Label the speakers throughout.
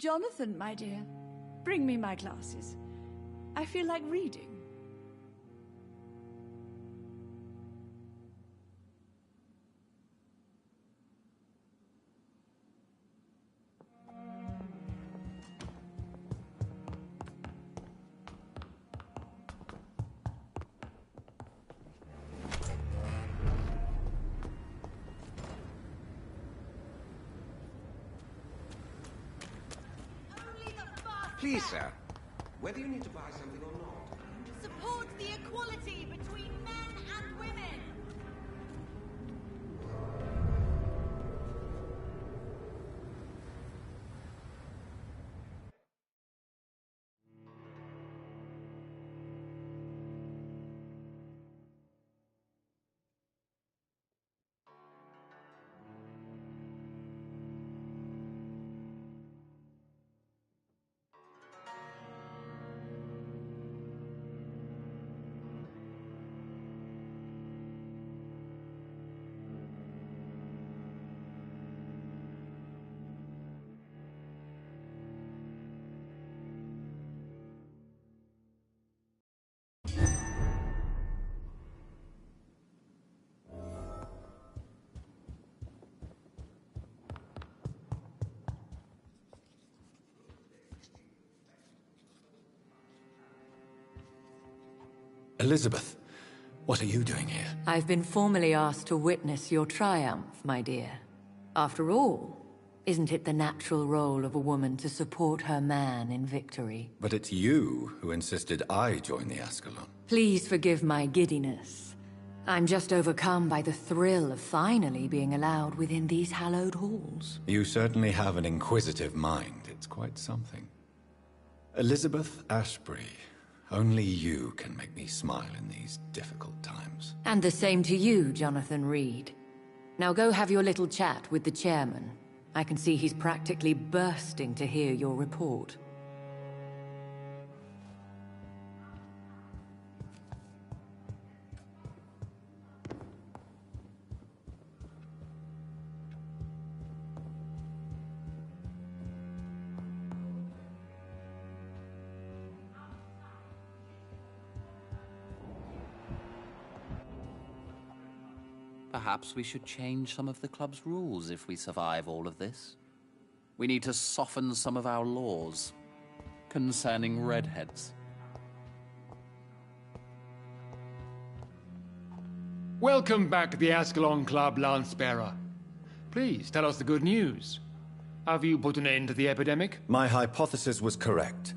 Speaker 1: Jonathan, my dear, bring me my glasses. I feel like reading.
Speaker 2: Please, sir. Whether you need to buy something or not.
Speaker 3: Support the equality between men and women!
Speaker 4: Elizabeth, what are you doing here?
Speaker 5: I've been formally asked to witness your triumph, my dear. After all, isn't it the natural role of a woman to support her man in victory?
Speaker 4: But it's you who insisted I join the Ascalon.
Speaker 5: Please forgive my giddiness. I'm just overcome by the thrill of finally being allowed within these hallowed halls.
Speaker 4: You certainly have an inquisitive mind. It's quite something. Elizabeth Ashbury, only you can make me smile in these difficult times.
Speaker 5: And the same to you, Jonathan Reed. Now go have your little chat with the chairman. I can see he's practically bursting to hear your report.
Speaker 6: Perhaps we should change some of the club's rules if we survive all of this. We need to soften some of our laws concerning redheads.
Speaker 7: Welcome back to the Ascalon Club, Lance-Bearer. Please, tell us the good news. Have you put an end to the epidemic?
Speaker 4: My hypothesis was correct.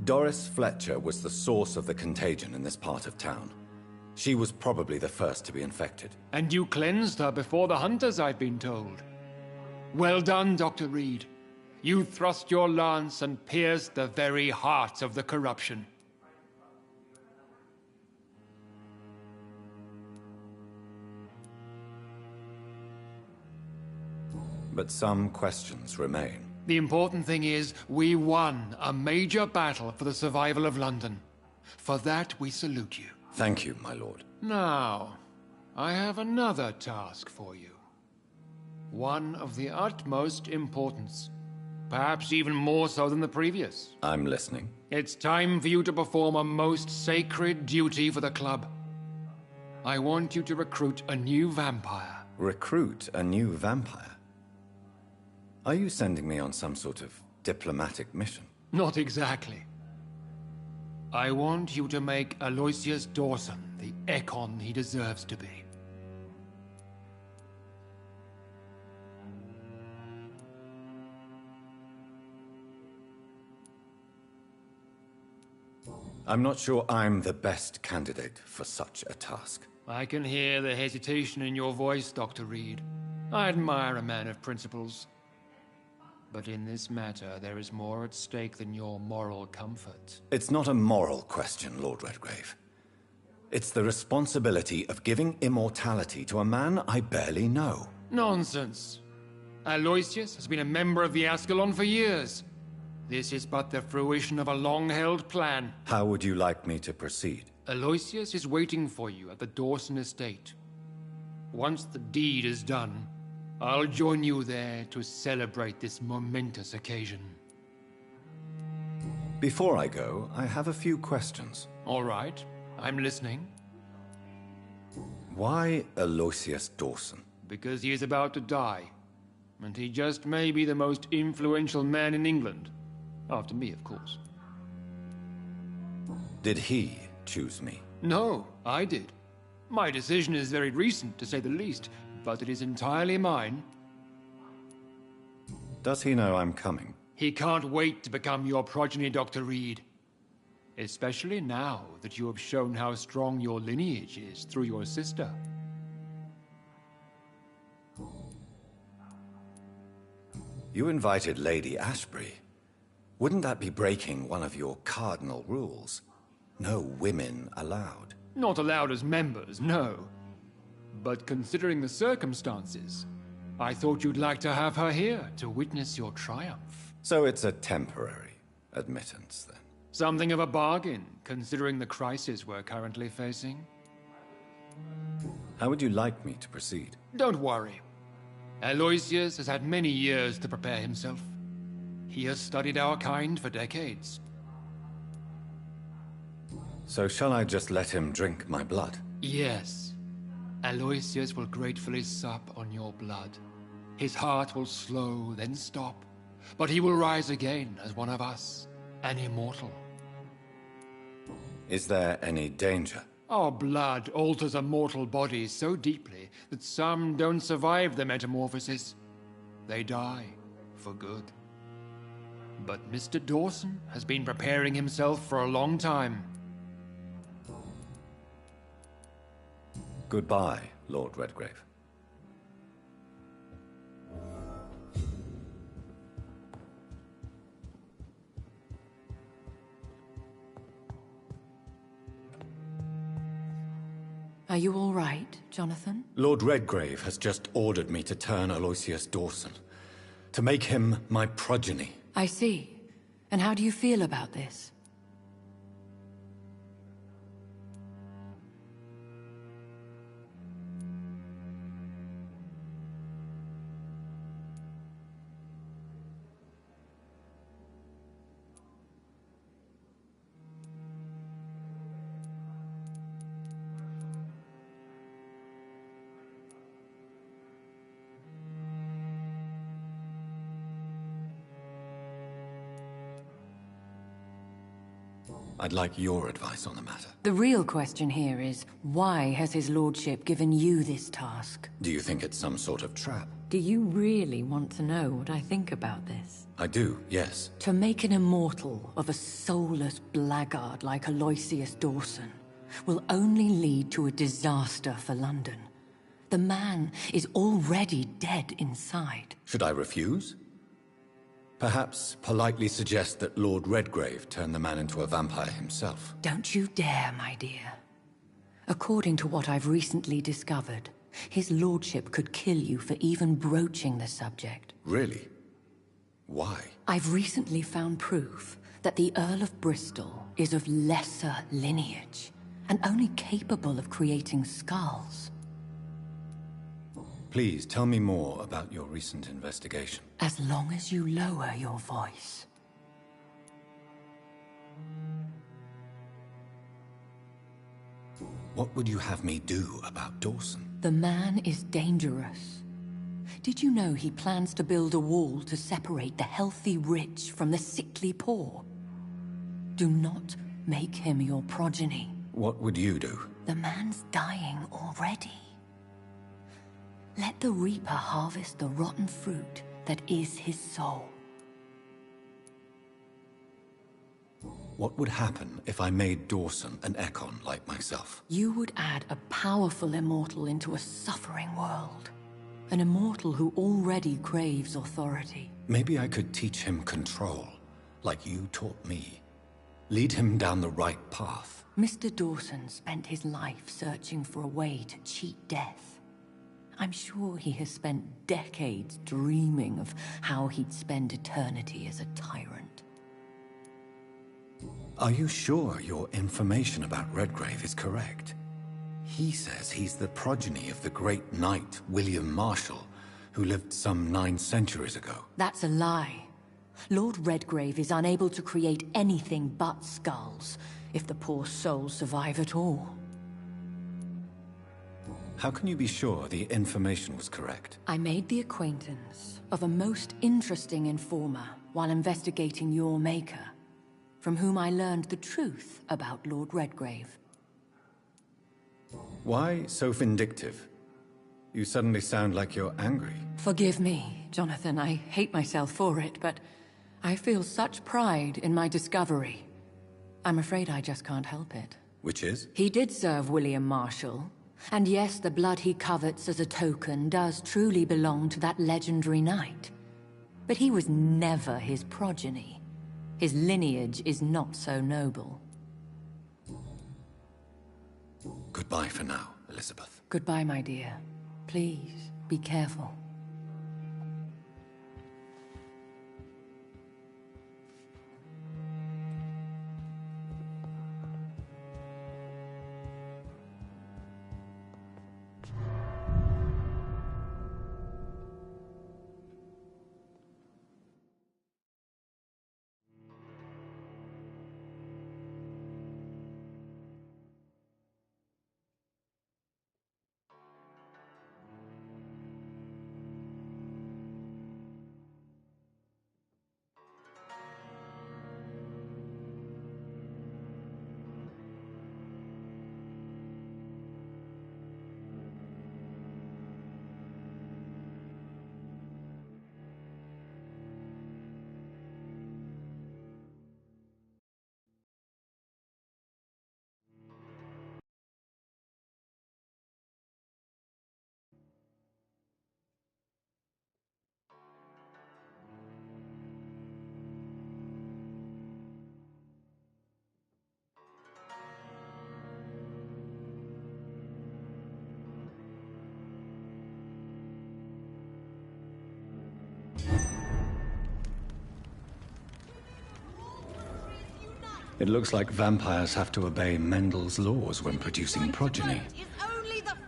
Speaker 4: Doris Fletcher was the source of the contagion in this part of town. She was probably the first to be infected.
Speaker 7: And you cleansed her before the hunters, I've been told. Well done, Dr. Reed. You thrust your lance and pierced the very heart of the corruption.
Speaker 4: But some questions remain.
Speaker 7: The important thing is, we won a major battle for the survival of London. For that, we salute you.
Speaker 4: Thank you, my lord.
Speaker 7: Now, I have another task for you. One of the utmost importance. Perhaps even more so than the previous.
Speaker 4: I'm listening.
Speaker 7: It's time for you to perform a most sacred duty for the club. I want you to recruit a new vampire.
Speaker 4: Recruit a new vampire? Are you sending me on some sort of diplomatic mission?
Speaker 7: Not exactly. I want you to make Aloysius Dawson the Ekon he deserves to be.
Speaker 4: I'm not sure I'm the best candidate for such a task.
Speaker 7: I can hear the hesitation in your voice, Dr. Reed. I admire a man of principles. But in this matter, there is more at stake than your moral comfort.
Speaker 4: It's not a moral question, Lord Redgrave. It's the responsibility of giving immortality to a man I barely know.
Speaker 7: Nonsense. Aloysius has been a member of the Ascalon for years. This is but the fruition of a long-held plan.
Speaker 4: How would you like me to proceed?
Speaker 7: Aloysius is waiting for you at the Dawson estate. Once the deed is done, I'll join you there to celebrate this momentous occasion.
Speaker 4: Before I go, I have a few questions.
Speaker 7: All right, I'm listening.
Speaker 4: Why Aloysius Dawson?
Speaker 7: Because he is about to die. And he just may be the most influential man in England. After me, of course.
Speaker 4: Did he choose me?
Speaker 7: No, I did. My decision is very recent, to say the least, but it is entirely mine.
Speaker 4: Does he know I'm coming?
Speaker 7: He can't wait to become your progeny, Dr. Reed. Especially now that you have shown how strong your lineage is through your sister.
Speaker 4: You invited Lady Ashbury. Wouldn't that be breaking one of your cardinal rules? No women allowed.
Speaker 7: Not allowed as members, no. But considering the circumstances, I thought you'd like to have her here to witness your triumph.
Speaker 4: So it's a temporary admittance, then?
Speaker 7: Something of a bargain, considering the crisis we're currently facing.
Speaker 4: How would you like me to proceed?
Speaker 7: Don't worry. Aloysius has had many years to prepare himself. He has studied our kind for decades.
Speaker 4: So shall I just let him drink my blood?
Speaker 7: Yes. Aloysius will gratefully sup on your blood. His heart will slow, then stop. But he will rise again as one of us, an immortal.
Speaker 4: Is there any danger?
Speaker 7: Our blood alters a mortal body so deeply that some don't survive the metamorphosis. They die for good. But Mr. Dawson has been preparing himself for a long time.
Speaker 4: Goodbye, Lord Redgrave.
Speaker 5: Are you all right, Jonathan?
Speaker 4: Lord Redgrave has just ordered me to turn Aloysius Dawson, to make him my progeny.
Speaker 5: I see. And how do you feel about this?
Speaker 4: I'd like your advice on the matter.
Speaker 5: The real question here is, why has his lordship given you this task?
Speaker 4: Do you think it's some sort of trap?
Speaker 5: Do you really want to know what I think about this?
Speaker 4: I do, yes.
Speaker 5: To make an immortal of a soulless blackguard like Aloysius Dawson will only lead to a disaster for London. The man is already dead inside.
Speaker 4: Should I refuse? Perhaps politely suggest that Lord Redgrave turn the man into a vampire himself.
Speaker 5: Don't you dare, my dear. According to what I've recently discovered, his lordship could kill you for even broaching the subject.
Speaker 4: Really? Why?
Speaker 5: I've recently found proof that the Earl of Bristol is of lesser lineage, and only capable of creating skulls.
Speaker 4: Please tell me more about your recent investigation.
Speaker 5: As long as you lower your voice.
Speaker 4: What would you have me do about Dawson?
Speaker 5: The man is dangerous. Did you know he plans to build a wall to separate the healthy rich from the sickly poor? Do not make him your progeny.
Speaker 4: What would you do?
Speaker 5: The man's dying already. Let the Reaper harvest the rotten fruit that is his soul.
Speaker 4: What would happen if I made Dawson an Ekon like myself?
Speaker 5: You would add a powerful immortal into a suffering world. An immortal who already craves authority.
Speaker 4: Maybe I could teach him control, like you taught me. Lead him down the right path.
Speaker 5: Mr. Dawson spent his life searching for a way to cheat death. I'm sure he has spent decades dreaming of how he'd spend eternity as a tyrant.
Speaker 4: Are you sure your information about Redgrave is correct? He says he's the progeny of the great knight William Marshall, who lived some 9 centuries ago.
Speaker 5: That's a lie. Lord Redgrave is unable to create anything but skulls, if the poor souls survive at all.
Speaker 4: How can you be sure the information was correct?
Speaker 5: I made the acquaintance of a most interesting informer while investigating your maker, from whom I learned the truth about Lord Redgrave.
Speaker 4: Why so vindictive? You suddenly sound like you're angry.
Speaker 5: Forgive me, Jonathan. I hate myself for it, but I feel such pride in my discovery. I'm afraid I just can't help it.
Speaker 4: Which is?
Speaker 5: He did serve William Marshall. And yes, the blood he covets as a token does truly belong to that legendary knight. But he was never his progeny. His lineage is not so noble.
Speaker 4: Goodbye for now, Elizabeth.
Speaker 5: Goodbye, my dear. Please, be careful.
Speaker 4: It looks like vampires have to obey Mendel's laws when producing progeny.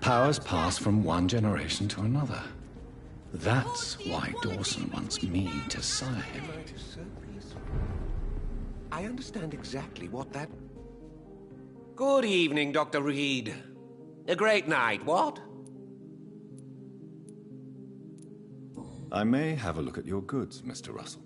Speaker 4: Powers pass from one generation to another. That's why Dawson wants me to sire him.
Speaker 2: I understand exactly what that... Good evening, Dr. Reed. A great night, what?
Speaker 4: I may have a look at your goods, Mr. Russell.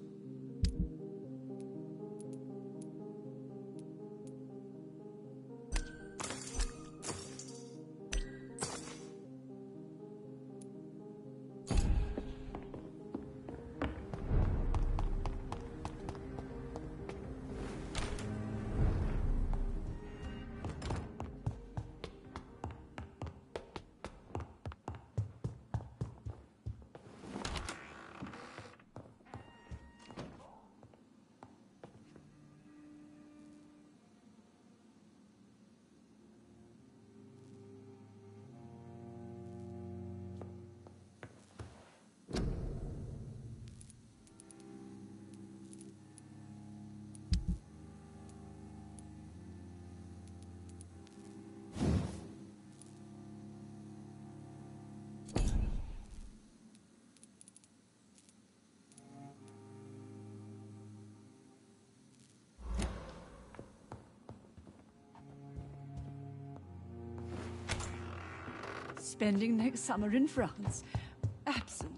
Speaker 1: Spending next summer in France. Absolutely.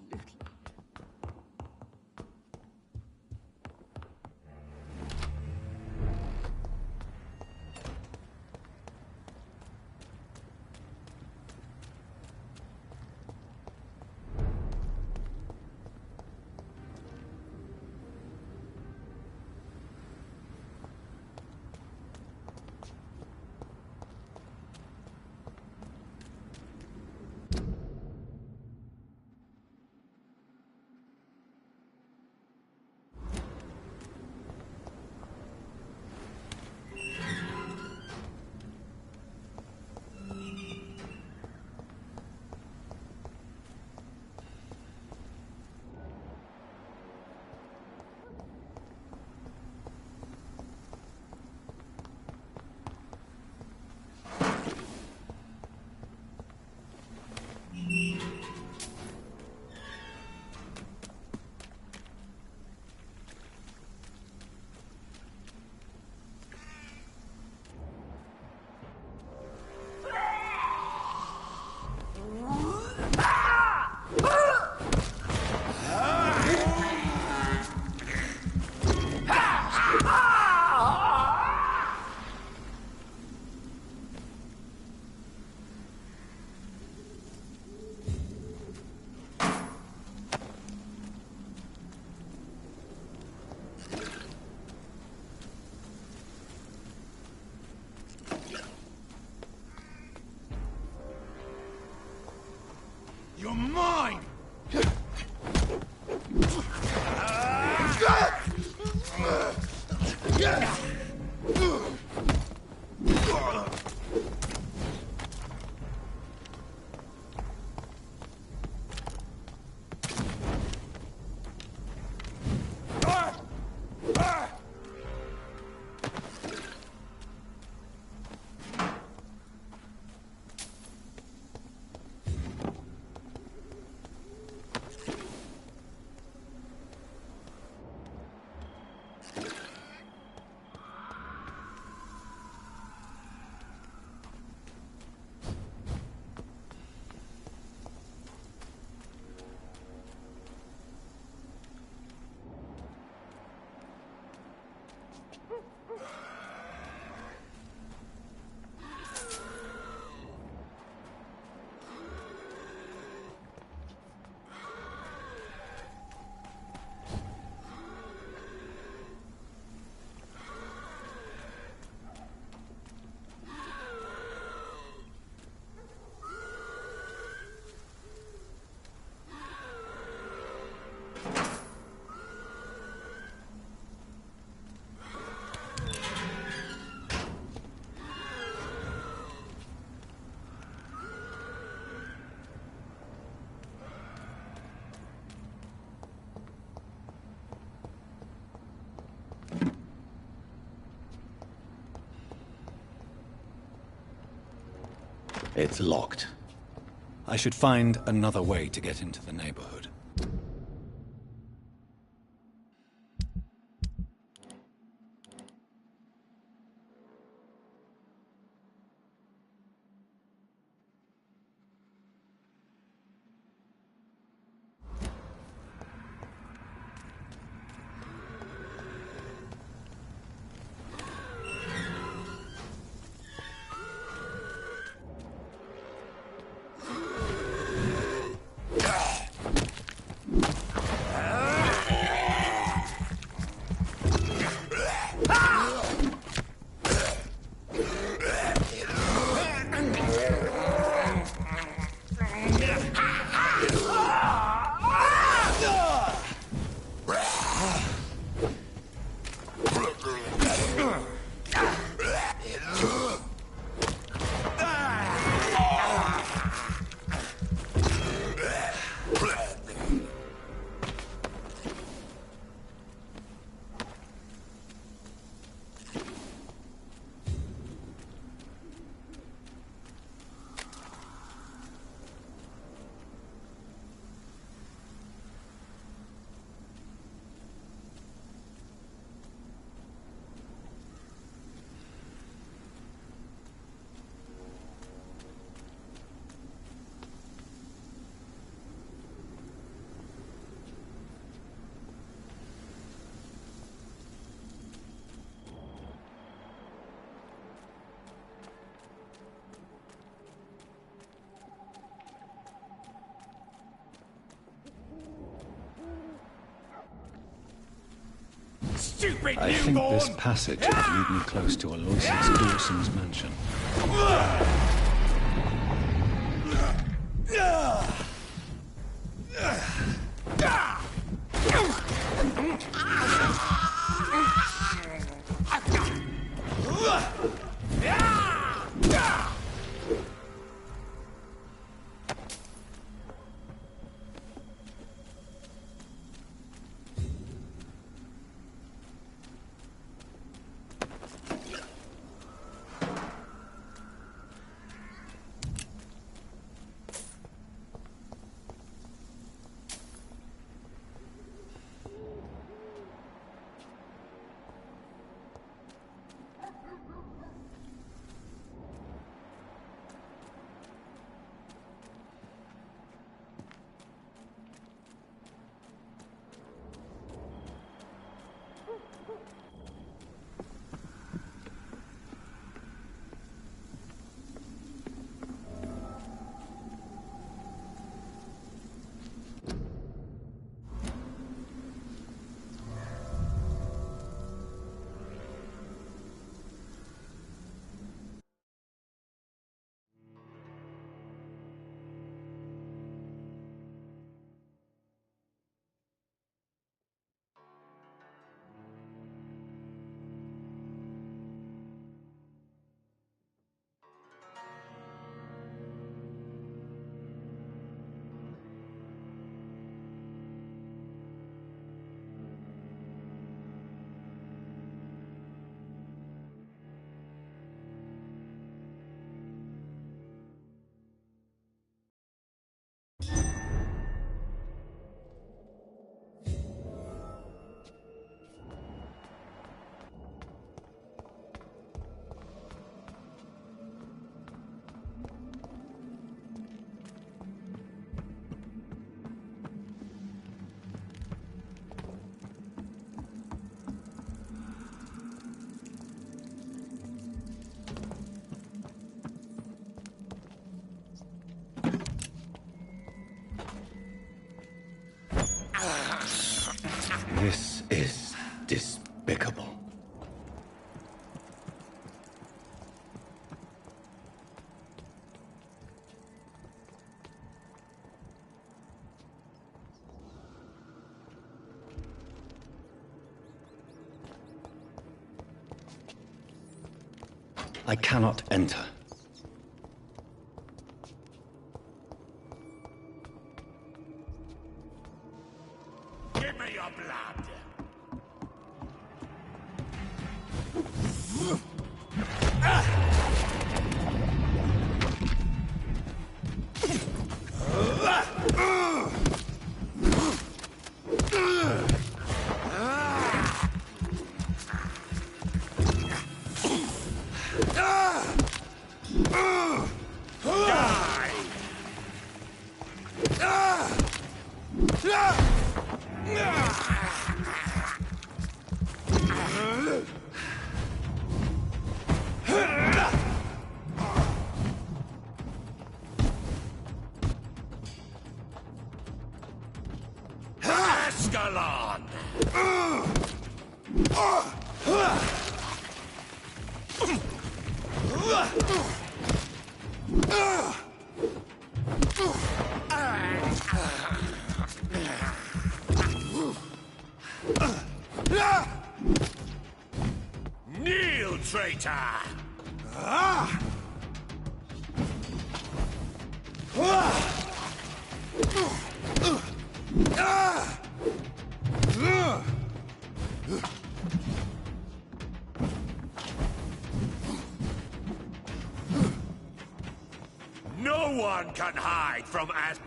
Speaker 4: It's locked. I should find another way to get into the neighborhood. I think this passage will lead me close to Aloysius Dawson's mansion. This is despicable. I cannot enter.
Speaker 8: Give me your blood! Escalon! Kneel, traitor! No one can hide from us.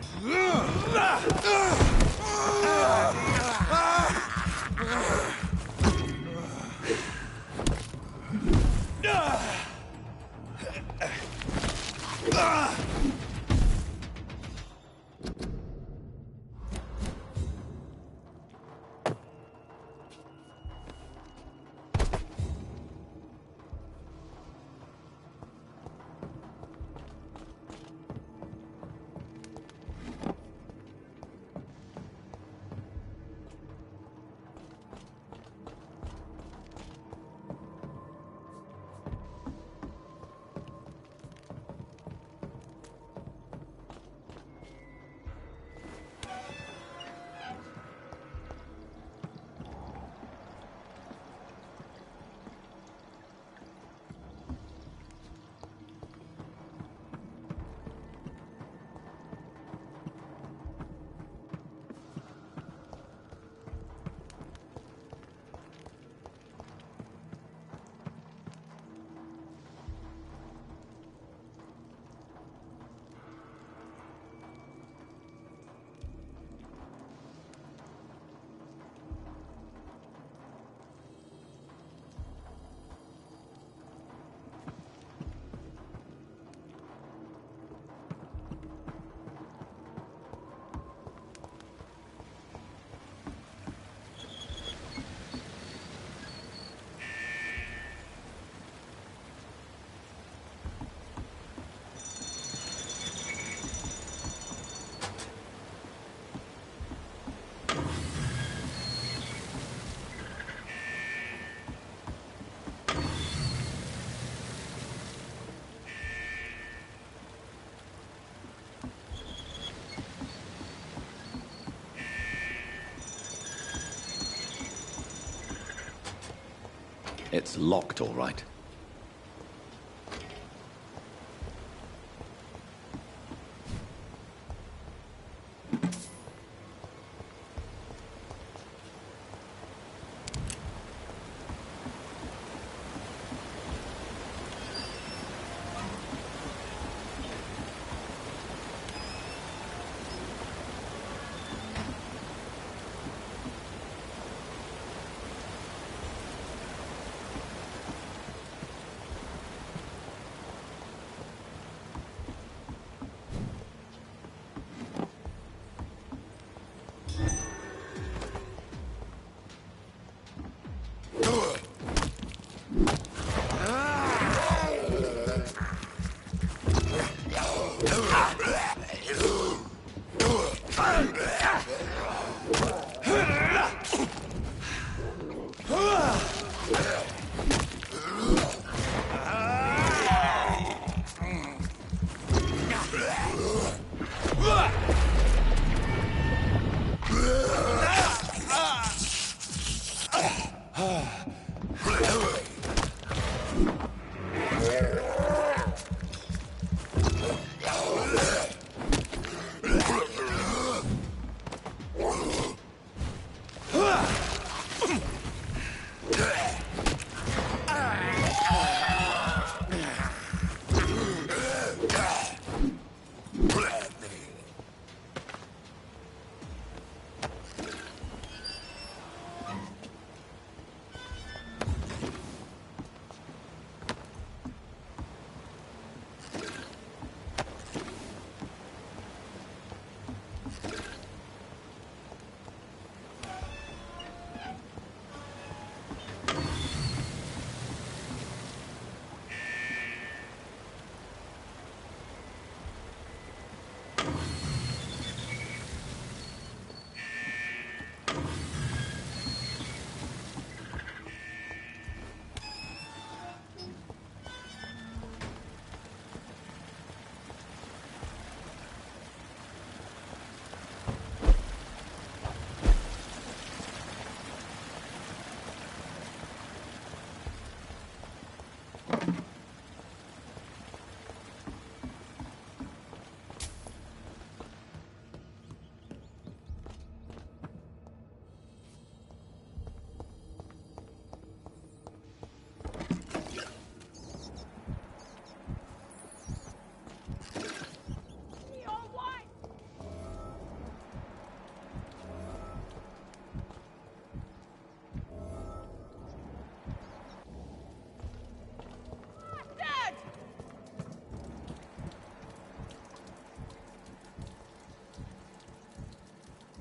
Speaker 4: It's locked, all right.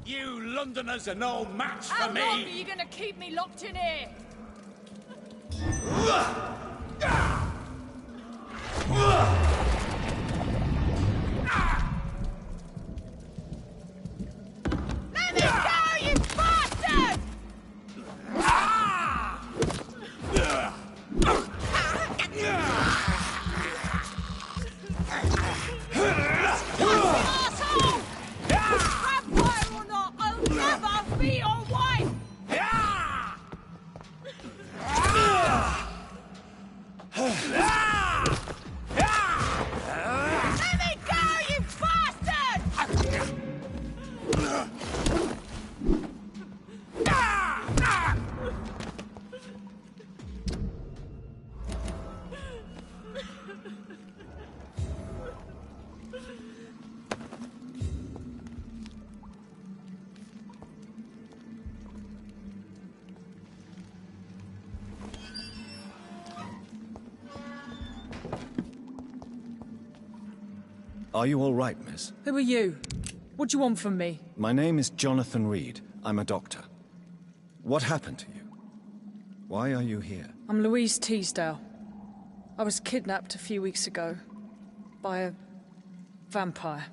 Speaker 8: You Londoners are no match for
Speaker 1: How
Speaker 8: me!
Speaker 1: long are you gonna keep me locked in here? Let me go, you bastard! Asshole! Vampire or not, I'll never be your wife! Let me go, you bastard!
Speaker 4: Are you all right, miss?
Speaker 9: Who are you? What do you want from me?
Speaker 4: My name is Jonathan Reed. I'm a doctor. What happened to you? Why are you here?
Speaker 9: I'm Louise Teasdale. I was kidnapped a few weeks ago by a vampire.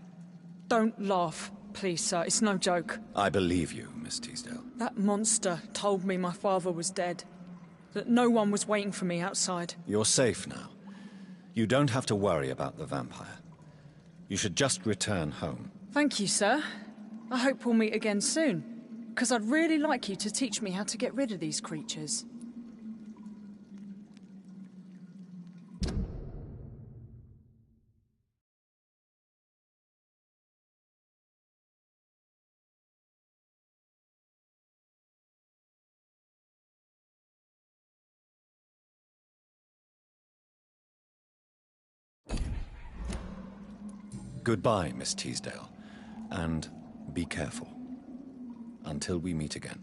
Speaker 9: Don't laugh, please, sir. It's no joke.
Speaker 4: I believe you, Miss Teasdale.
Speaker 9: That monster told me my father was dead. That no one was waiting for me outside.
Speaker 4: You're safe now. You don't have to worry about the vampire. You should just return home.
Speaker 9: Thank you, sir. I hope we'll meet again soon. Because I'd really like you to teach me how to get rid of these creatures.
Speaker 4: Goodbye, Miss Teasdale. And be careful. Until we meet again.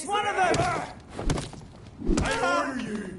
Speaker 8: It's one of them! I order you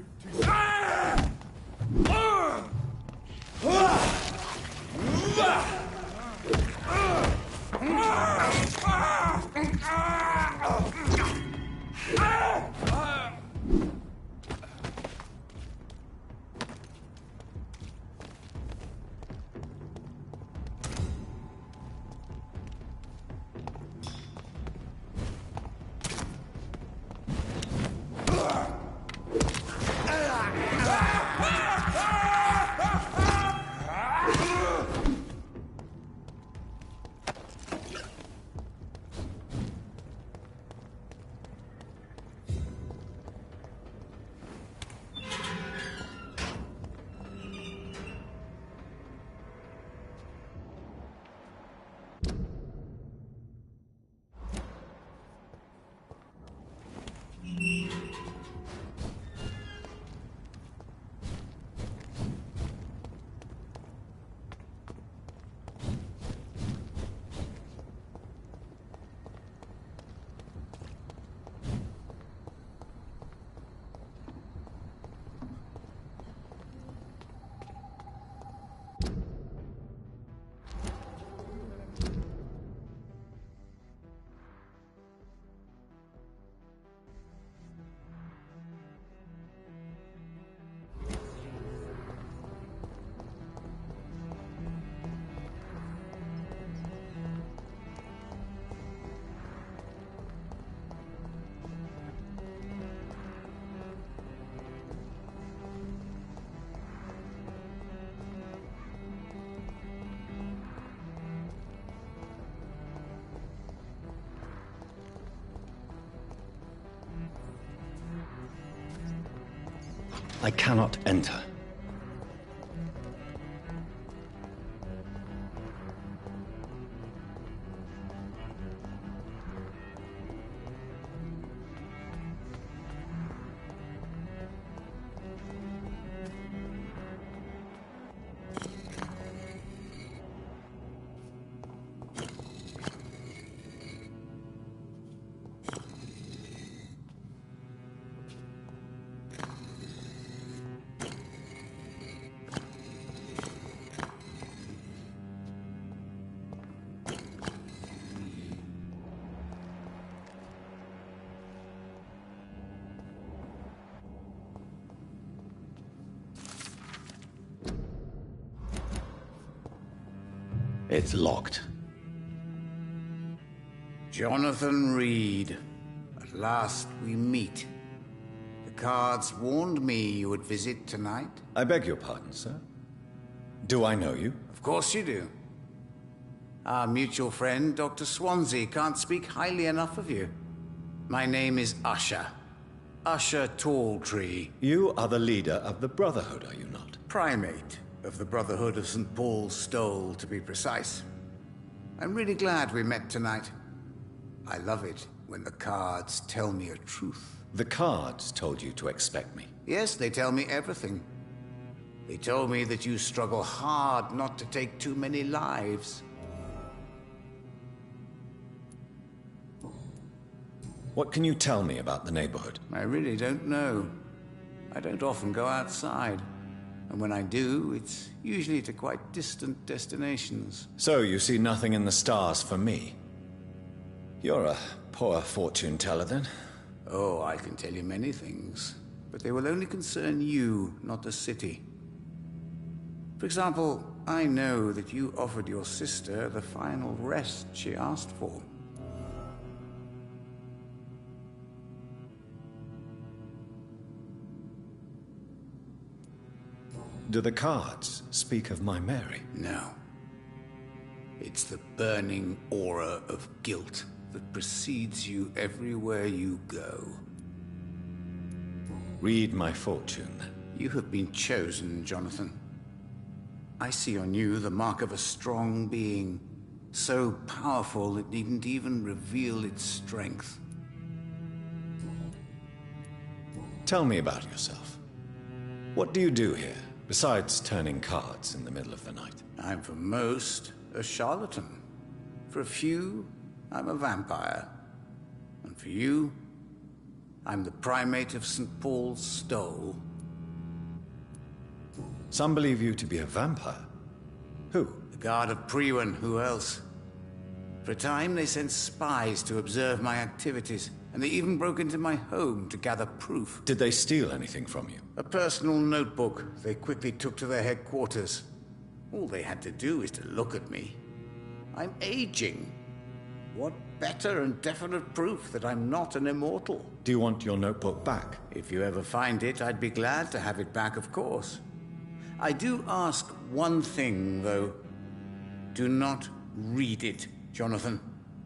Speaker 4: I cannot enter. It's locked.
Speaker 10: Jonathan Reed. At last we meet. The cards warned me you would visit tonight.
Speaker 4: I beg your pardon, sir. Do I know you?
Speaker 10: Of course you do. Our mutual friend, Dr. Swansea, can't speak highly enough of you. My name is Usher. Usher Talltree.
Speaker 4: You are the leader of the Brotherhood, are you not?
Speaker 10: Primate of the Brotherhood of St. Paul's Stole, to be precise. I'm really glad we met tonight. I love it when the cards tell me a truth.
Speaker 4: The cards told you to expect me.
Speaker 10: Yes, they tell me everything. They told me that you struggle hard not to take too many lives.
Speaker 4: What can you tell me about the neighborhood?
Speaker 10: I really don't know. I don't often go outside. And when I do, it's usually to quite distant destinations.
Speaker 4: So you see nothing in the stars for me? You're a poor fortune teller, then?
Speaker 10: Oh, I can tell you many things. But they will only concern you, not the city. For example, I know that you offered your sister the final rest she asked for.
Speaker 4: Do the cards speak of my Mary?
Speaker 10: No. It's the burning aura of guilt that precedes you everywhere you go.
Speaker 4: Read my fortune, then.
Speaker 10: You have been chosen, Jonathan. I see on you the mark of a strong being, so powerful it needn't even reveal its strength.
Speaker 4: Tell me about yourself. What do you do here, besides turning cards in the middle of the night?
Speaker 10: I'm for most a charlatan. For a few, I'm a vampire. And for you, I'm the primate of St. Paul's Stole.
Speaker 4: Some believe you to be a vampire. Who?
Speaker 10: The Guard of Priwen, who else? For a time, they sent spies to observe my activities, and they even broke into my home to gather proof.
Speaker 4: Did they steal anything from you?
Speaker 10: A personal notebook they quickly took to their headquarters. All they had to do is to look at me. I'm aging. What better and definite proof that I'm not an immortal?
Speaker 4: Do you want your notebook back?
Speaker 10: If you ever find it, I'd be glad to have it back, of course. I do ask one thing, though. Do not read it, Jonathan.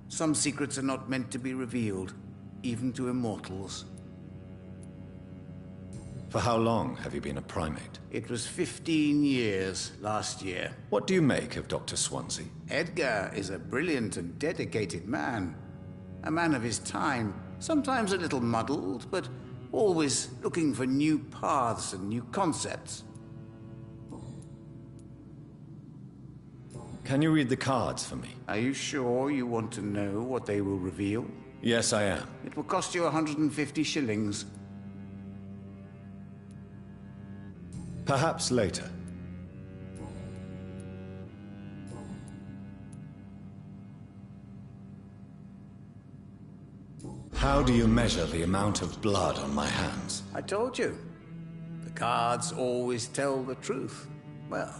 Speaker 10: Some secrets are not meant to be revealed, even to immortals.
Speaker 4: For how long have you been a primate?
Speaker 10: It was 15 years last year.
Speaker 4: What do you make of Dr. Swansea?
Speaker 10: Edgar is a brilliant and dedicated man. A man of his time, sometimes a little muddled, but always looking for new paths and new concepts.
Speaker 4: Can you read the cards for me?
Speaker 10: Are you sure you want to know what they will reveal?
Speaker 4: Yes, I am.
Speaker 10: It will cost you 150 shillings.
Speaker 4: Perhaps later. How do you measure the amount of blood on my hands?
Speaker 10: I told you. The cards always tell the truth. Well,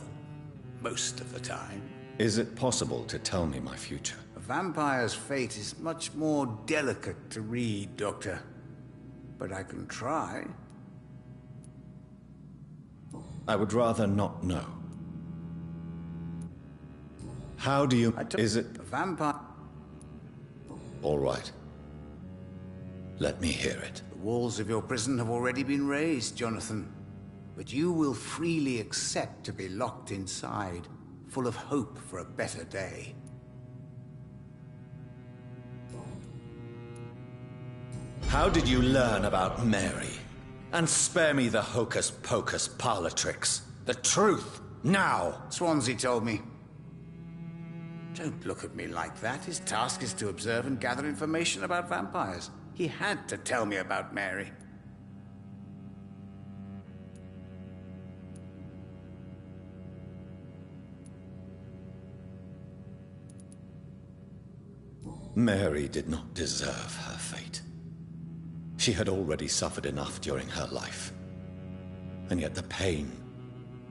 Speaker 10: most of the time.
Speaker 4: Is it possible to tell me my future?
Speaker 10: A vampire's fate is much more delicate to read, Doctor. But I can try.
Speaker 4: I would rather not know. How do you... Is it...
Speaker 10: A vampire...
Speaker 4: All right. Let me hear it.
Speaker 10: The walls of your prison have already been raised, Jonathan. But you will freely accept to be locked inside, full of hope for a better day.
Speaker 4: How did you learn about Mary? And spare me the hocus-pocus parlor tricks. The truth, now!
Speaker 10: Swansea told me. Don't look at me like that. His task is to observe and gather information about vampires. He had to tell me about Mary.
Speaker 4: Mary did not deserve her fate. She had already suffered enough during her life. And yet the pain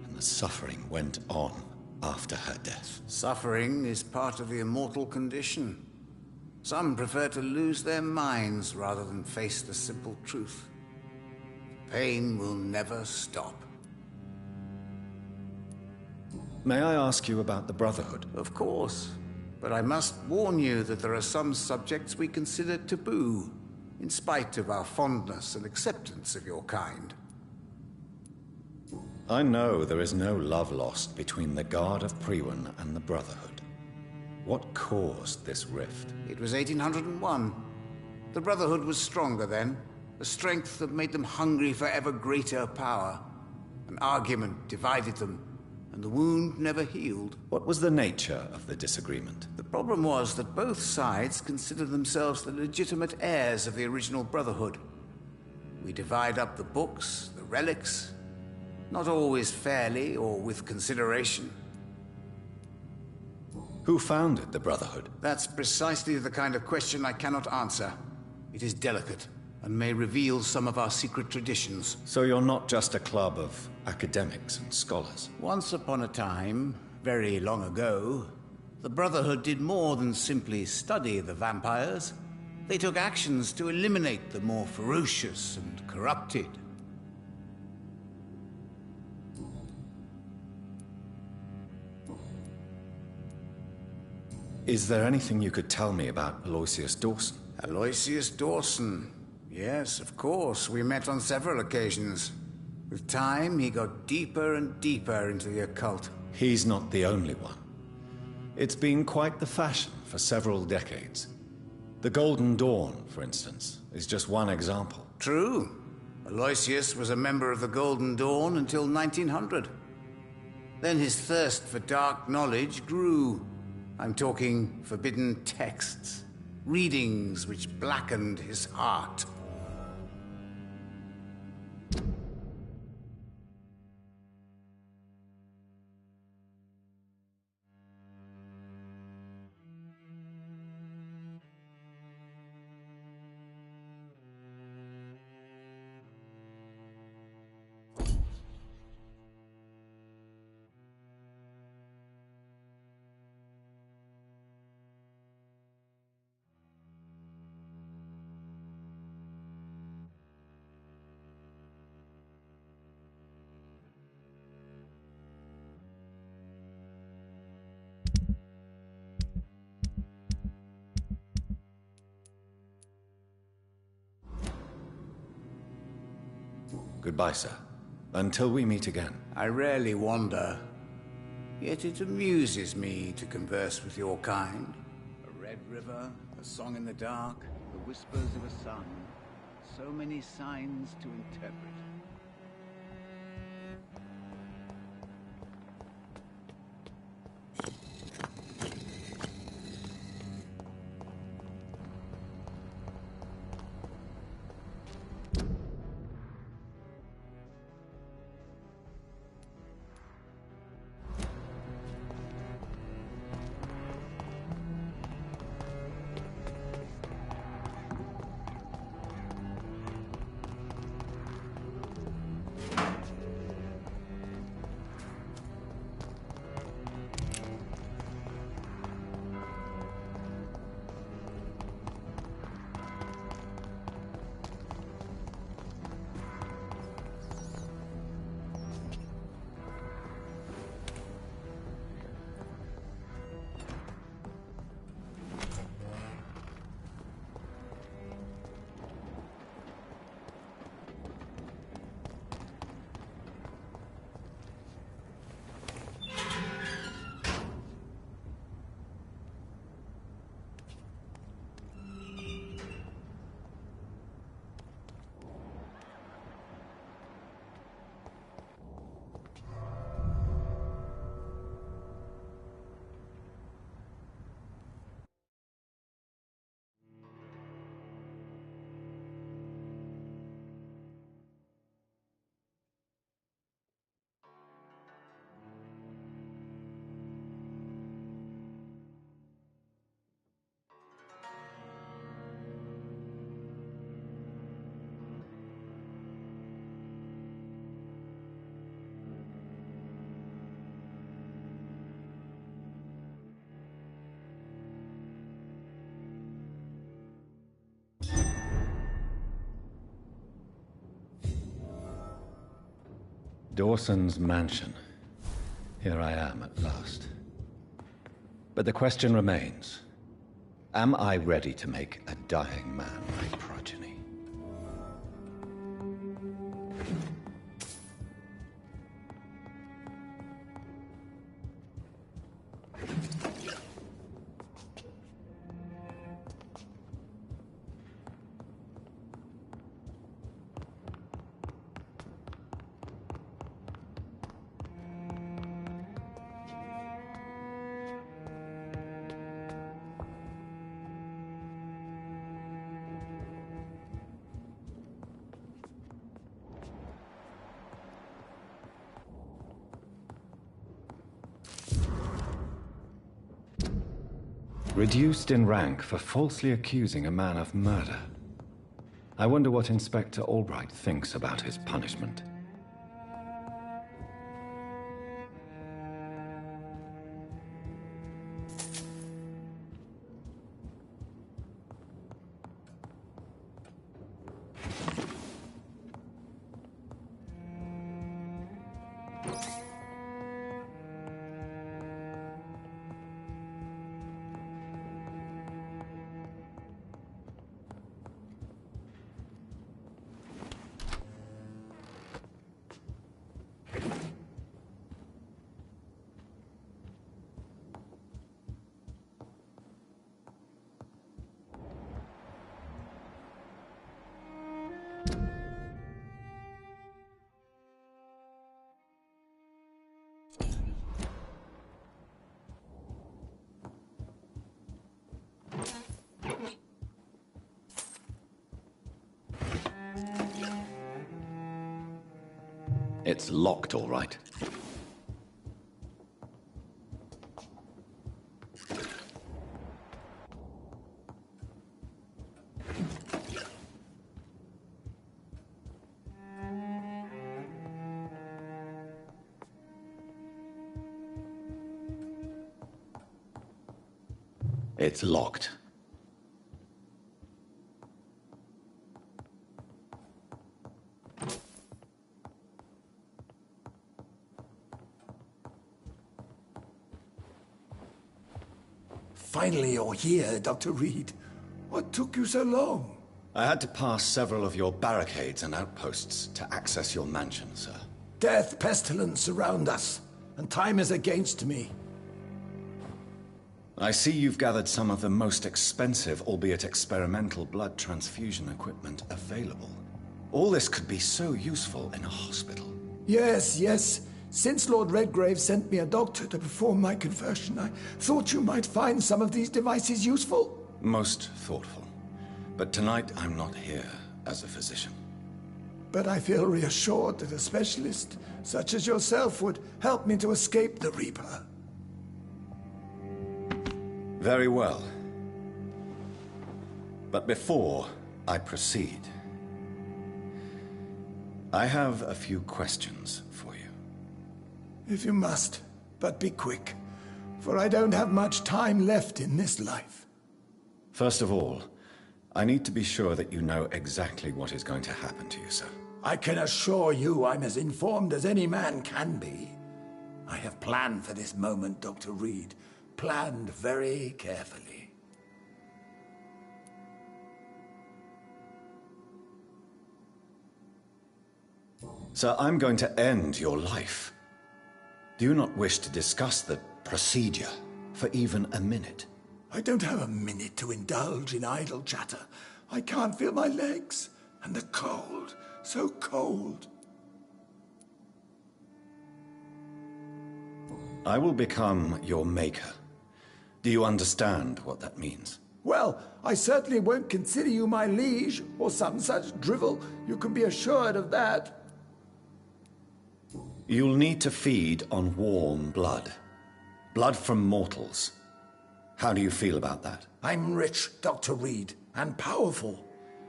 Speaker 4: and the suffering went on after her death.
Speaker 10: Suffering is part of the immortal condition. Some prefer to lose their minds rather than face the simple truth. Pain will never stop.
Speaker 4: May I ask you about the Brotherhood?
Speaker 10: Of course. But I must warn you that there are some subjects we consider taboo, in spite of our fondness and acceptance of your kind.
Speaker 4: I know there is no love lost between the Guard of Priwen and the Brotherhood. What caused this rift?
Speaker 10: It was 1801. The Brotherhood was stronger then, a strength that made them hungry for ever greater power. An argument divided them, and the wound never healed.
Speaker 4: What was the nature of the disagreement?
Speaker 10: The problem was that both sides considered themselves the legitimate heirs of the original Brotherhood. We divide up the books, the relics, not always fairly or with consideration.
Speaker 4: Who founded the Brotherhood?
Speaker 10: That's precisely the kind of question I cannot answer. It is delicate, and may reveal some of our secret traditions.
Speaker 4: So you're not just a club of academics and scholars?
Speaker 10: Once upon a time, very long ago, the Brotherhood did more than simply study the vampires. They took actions to eliminate the more ferocious and corrupted.
Speaker 4: Is there anything you could tell me about Aloysius Dawson?
Speaker 10: Aloysius Dawson. Yes, of course. We met on several occasions. With time, he got deeper and deeper into the occult.
Speaker 4: He's not the only one. It's been quite the fashion for several decades. The Golden Dawn, for instance, is just one example.
Speaker 10: True. Aloysius was a member of the Golden Dawn until 1900. Then his thirst for dark knowledge grew. I'm talking forbidden texts, readings which blackened his heart.
Speaker 4: Goodbye, sir. Until we meet again.
Speaker 10: I rarely wander, yet it amuses me to converse with your kind. A red river, a song in the dark, the whispers of a sun. So many signs to interpret.
Speaker 4: Dawson's mansion. Here I am at last. But the question remains, am I ready to make a dying man my progeny? Reduced in rank for falsely accusing a man of murder. I wonder what Inspector Albright thinks about his punishment. It's locked, all right. It's locked.
Speaker 8: Finally you're here, Dr. Reed. What took you so long?
Speaker 4: I had to pass several of your barricades and outposts to access your mansion, sir.
Speaker 11: Death, pestilence surround us, and time is against me.
Speaker 4: I see you've gathered some of the most expensive, albeit experimental, blood transfusion equipment available. All this could be so useful in a hospital.
Speaker 11: Yes, yes. Since Lord Redgrave sent me a doctor to perform my conversion, I thought you might find some of these devices useful.
Speaker 4: Most thoughtful. But tonight I'm not here as a physician.
Speaker 11: But I feel reassured that a specialist such as yourself would help me to escape the Reaper.
Speaker 4: Very well. But before I proceed, I have a few questions for you.
Speaker 11: If you must, but be quick, for I don't have much time left in this life.
Speaker 4: First of all, I need to be sure that you know exactly what is going to happen to you, sir.
Speaker 11: I can assure you I'm as informed as any man can be. I have planned for this moment, Dr. Reed. Planned very carefully.
Speaker 4: Sir, I'm going to end your life. Do you not wish to discuss the procedure for even a minute?
Speaker 11: I don't have a minute to indulge in idle chatter. I can't feel my legs, and the cold, so cold.
Speaker 4: I will become your maker. Do you understand what that means?
Speaker 11: Well, I certainly won't consider you my liege, or some such drivel. You can be assured of that.
Speaker 4: You'll need to feed on warm blood. Blood from mortals. How do you feel about that?
Speaker 11: I'm rich, Dr. Reed, and powerful.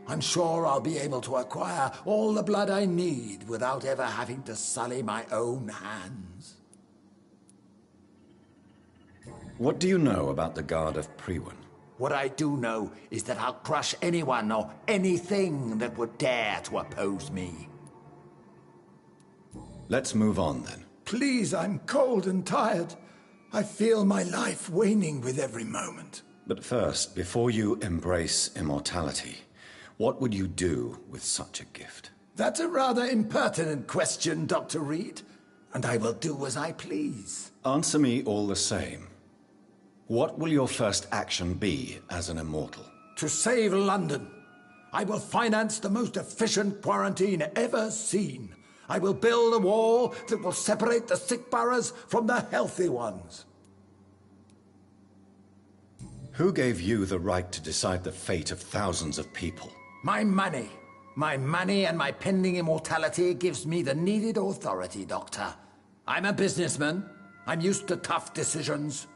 Speaker 11: I'm sure I'll be able to acquire all the blood I need without ever having to sully my own hands.
Speaker 4: What do you know about the Guard of Priwen?
Speaker 11: What I do know is that I'll crush anyone or anything that would dare to oppose me.
Speaker 4: Let's move on, then.
Speaker 11: Please, I'm cold and tired. I feel my life waning with every moment.
Speaker 4: But first, before you embrace immortality, what would you do with such a gift?
Speaker 11: That's a rather impertinent question, Dr. Reed, and I will do as I please.
Speaker 4: Answer me all the same. What will your first action be as an immortal?
Speaker 11: To save London. I will finance the most efficient quarantine ever seen. I will build a wall that will separate the sick boroughs from the healthy ones.
Speaker 4: Who gave you the right to decide the fate of thousands of people?
Speaker 11: My money. My money and my pending immortality gives me the needed authority, Doctor. I'm a businessman. I'm used to tough decisions.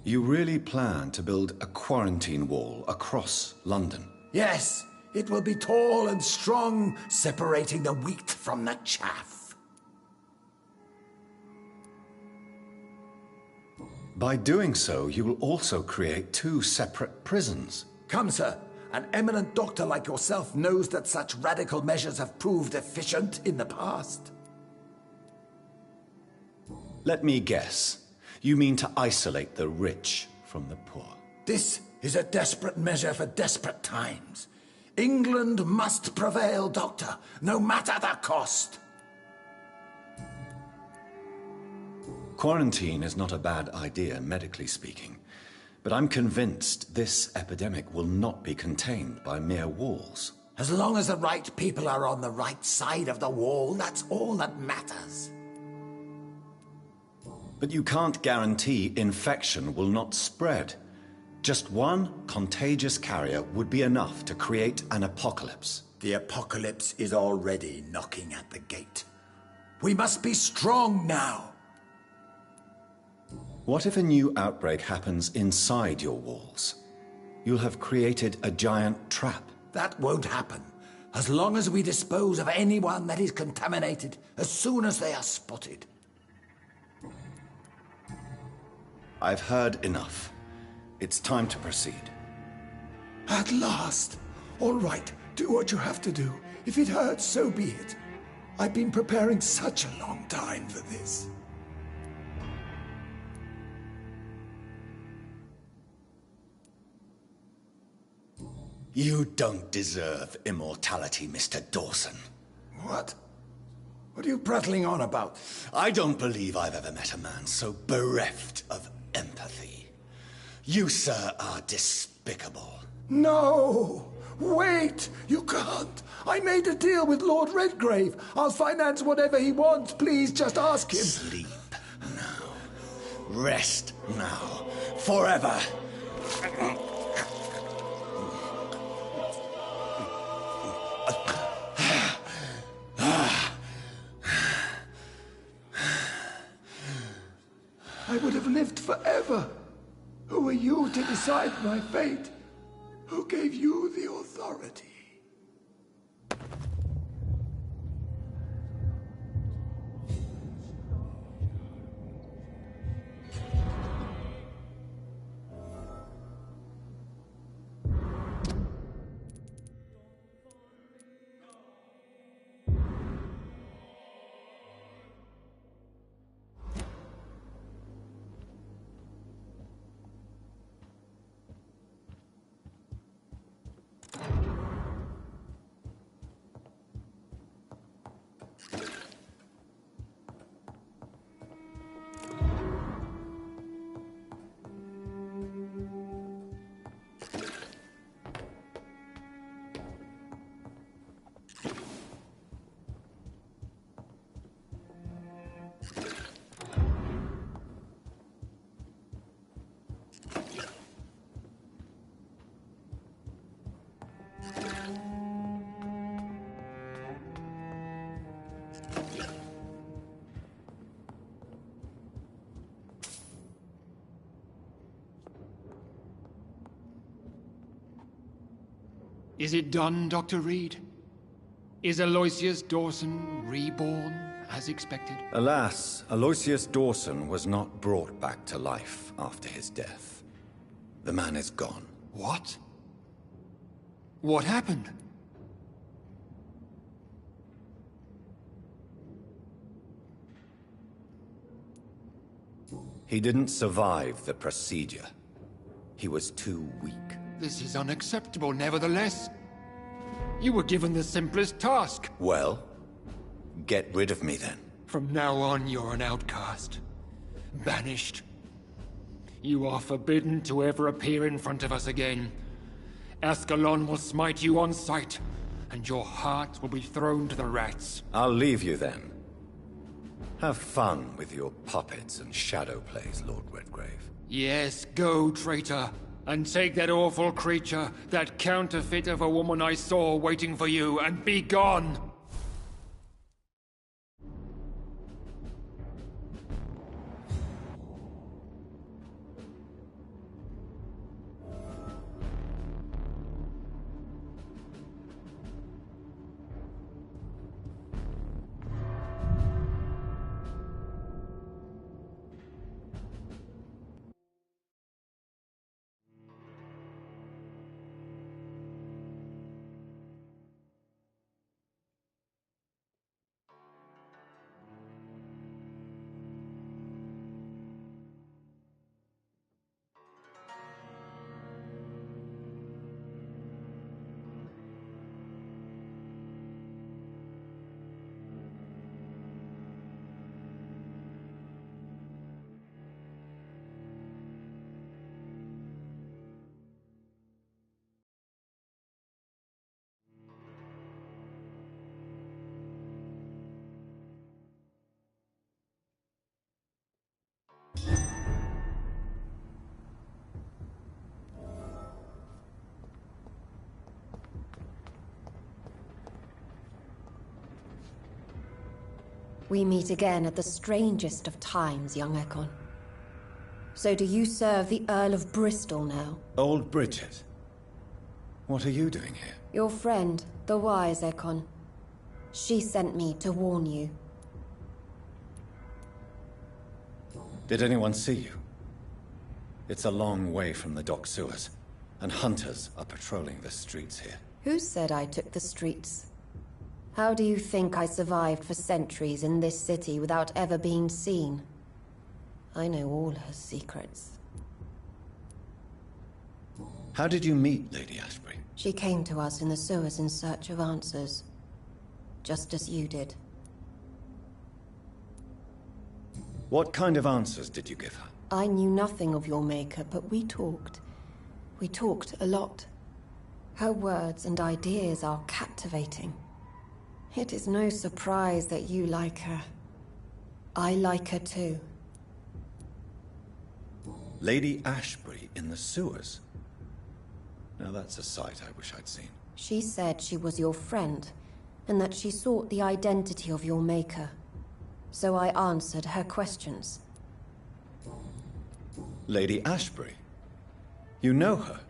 Speaker 4: You really plan to build a quarantine wall across London?
Speaker 11: Yes. It will be tall and strong, separating the wheat from the chaff.
Speaker 4: By doing so, you will also create 2 separate prisons.
Speaker 11: Come, sir. An eminent doctor like yourself knows that such radical measures have proved efficient in the past.
Speaker 4: Let me guess. You mean to isolate the rich from the poor?
Speaker 11: This is a desperate measure for desperate times. England must prevail, Doctor, no matter the cost.
Speaker 4: Quarantine is not a bad idea, medically speaking. But I'm convinced this epidemic will not be contained by mere walls.
Speaker 11: As long as the right people are on the right side of the wall, that's all that matters.
Speaker 4: But you can't guarantee infection will not spread. Just one contagious carrier would be enough to create an apocalypse.
Speaker 11: The apocalypse is already knocking at the gate. We must be strong now.
Speaker 4: What if a new outbreak happens inside your walls? You'll have created a giant trap.
Speaker 11: That won't happen. As long as we dispose of anyone that is contaminated as soon as they are spotted.
Speaker 4: I've heard enough. It's time to proceed.
Speaker 11: At last. All right, do what you have to do. If it hurts, so be it. I've been preparing such a long time for this.
Speaker 4: You don't deserve immortality, Mr. Dawson.
Speaker 11: What? What are you prattling on about?
Speaker 4: I don't believe I've ever met a man so bereft of empathy. You, sir, are despicable.
Speaker 11: No! Wait! You can't! I made a deal with Lord Redgrave. I'll finance whatever he wants. Please, just ask him.
Speaker 4: Sleep now. Rest now. Forever.
Speaker 11: I would have lived forever. Who are you to decide my fate? Who gave you the authority?
Speaker 7: Is it done, Dr. Reed? Is Aloysius Dawson reborn, as expected?
Speaker 4: Alas, Aloysius Dawson was not brought back to life after his death. The man is gone.
Speaker 7: What? What happened?
Speaker 4: He didn't survive the procedure. He was too weak.
Speaker 7: This is unacceptable, nevertheless. You were given the simplest task.
Speaker 4: Well, get rid of me then.
Speaker 7: From now on, you're an outcast. Banished. You are forbidden to ever appear in front of us again. Ascalon will smite you on sight, and your heart will be thrown to the rats.
Speaker 4: I'll leave you then. Have fun with your puppets and shadow plays, Lord Redgrave.
Speaker 7: Yes, go, traitor. And take that awful creature, that counterfeit of a woman I saw waiting for you, and be gone!
Speaker 12: We meet again at the strangest of times, young Ekon. So do you serve the Earl of Bristol now?
Speaker 4: Old Bridget. What are you doing here?
Speaker 12: Your friend, the wise Ekon. She sent me to warn you.
Speaker 4: Did anyone see you? It's a long way from the dock sewers, and hunters are patrolling the streets here.
Speaker 12: Who said I took the streets? How do you think I survived for centuries in this city without ever being seen? I know all her secrets.
Speaker 4: How did you meet Lady Ashbury?
Speaker 12: She came to us in the sewers in search of answers. Just as you did.
Speaker 4: What kind of answers did you give her?
Speaker 12: I knew nothing of your maker, but we talked. We talked a lot. Her words and ideas are captivating. It is no surprise that you like her. I like her too.
Speaker 4: Lady Ashbury in the sewers? Now that's a sight I wish I'd seen.
Speaker 12: She said she was your friend, and that she sought the identity of your maker. So I answered her questions.
Speaker 4: Lady Ashbury? You know her?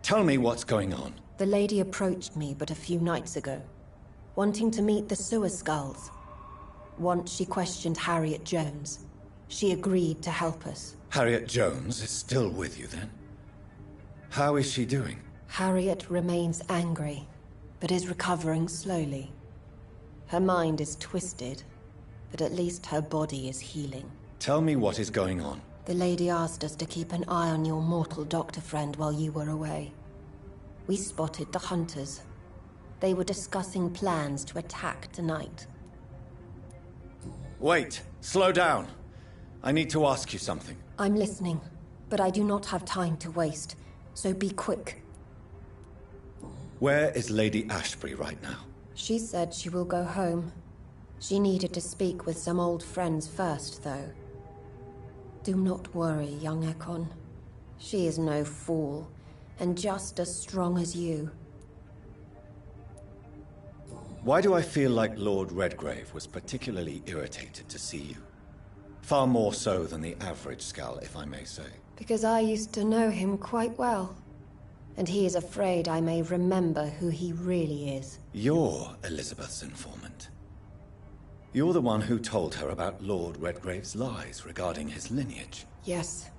Speaker 4: Tell me what's going on.
Speaker 12: The lady approached me but a few nights ago, wanting to meet the sewer skulls. Once she questioned Harriet Jones. She agreed to help us.
Speaker 4: Harriet Jones is still with you then? How is she doing?
Speaker 12: Harriet remains angry, but is recovering slowly. Her mind is twisted, but at least her body is healing.
Speaker 4: Tell me what is going on.
Speaker 12: The lady asked us to keep an eye on your mortal doctor friend while you were away. We spotted the hunters. They were discussing plans to attack tonight.
Speaker 4: Wait, slow down. I need to ask you something.
Speaker 12: I'm listening, but I do not have time to waste, so be quick.
Speaker 4: Where is Lady Ashbury right now?
Speaker 12: She said she will go home. She needed to speak with some old friends first, though. Do not worry, young Ekon. She is no fool, and just as strong as you.
Speaker 4: Why do I feel like Lord Redgrave was particularly irritated to see you? Far more so than the average Skull, if I may say.
Speaker 12: Because I used to know him quite well. And he is afraid I may remember who he really is.
Speaker 4: You're Elizabeth's informant. You're the one who told her about Lord Redgrave's lies regarding his lineage.
Speaker 12: Yes,